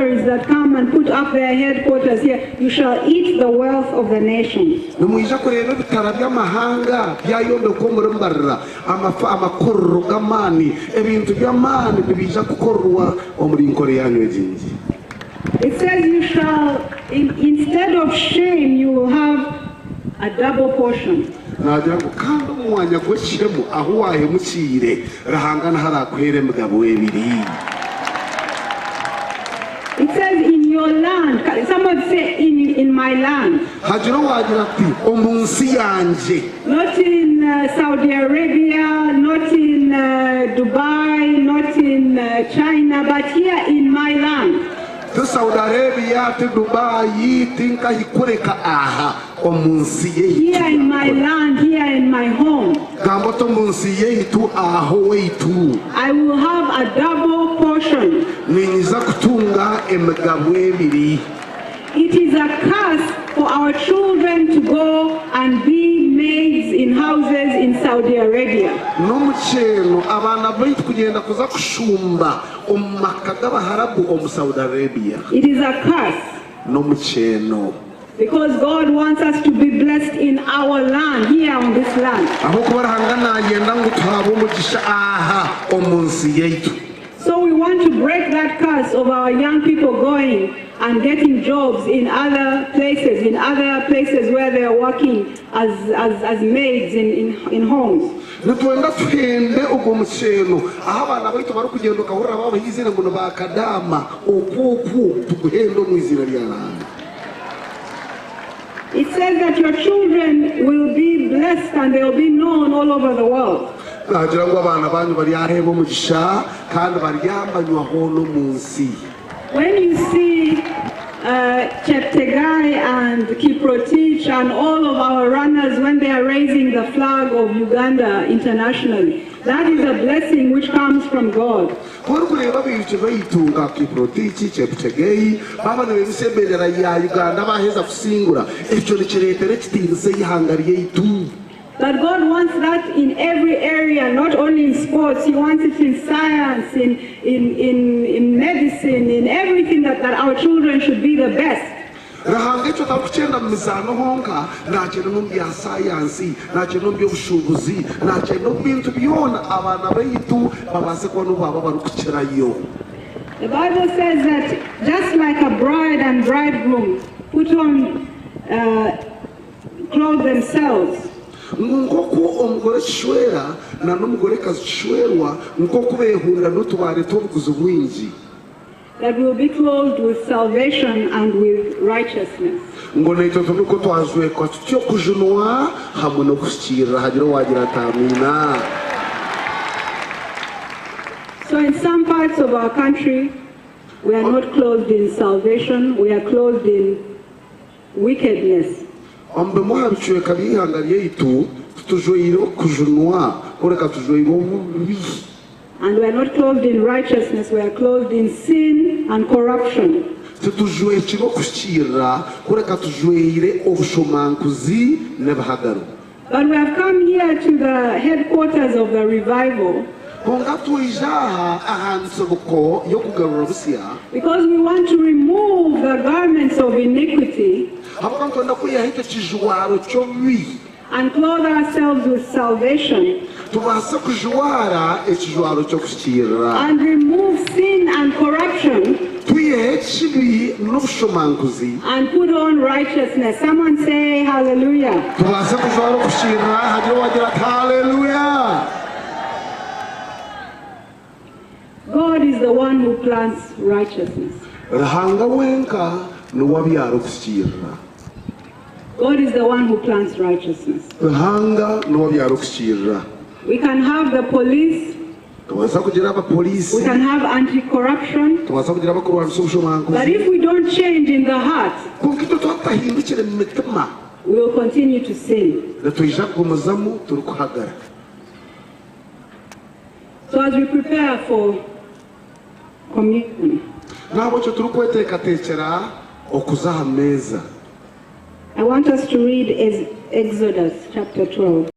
countries that come and put up their headquarters here, you shall eat the wealth of the nations. It says you shall, instead of shame, you will have a double portion. It says in your land. Someone say in my land. Not in Saudi Arabia, not in Dubai, not in China, but here in my land. Saudi Arabia, Dubai, here in my land, here in my home, I will have a double portion. It is a curse for our children to go and be maids in houses in Saudi Arabia. It is a curse. Because God wants us to be blessed in our land, here on this land. So we want to break that curse of our young people going and getting jobs in other places where they are working as maids in homes. It says that your children will be blessed and they will be known all over the world. When you see Cheptegei and Kiprotich and all of our runners when they are raising the flag of Uganda internationally, that is a blessing which comes from God. But God wants that in every area, not only in sports. He wants it in science, in medicine, in everything that our children should be the best. The Bible says that just like a bride and bridegroom put on, clothe themselves, that will be clothed with salvation and with righteousness. So in some parts of our country, we are not clothed in salvation, we are clothed in wickedness. And we are not clothed in righteousness, we are clothed in sin and corruption. But we have come here to the headquarters of the revival because we want to remove the garments of iniquity and clothe ourselves with salvation and remove sin and corruption and put on righteousness. Someone say hallelujah. God is the one who plants righteousness. God is the one who plants righteousness. We can have the police, we can have anti-corruption, but if we don't change in the heart, we will continue to sin. So as we prepare for communion, I want us to read Exodus chapter 12.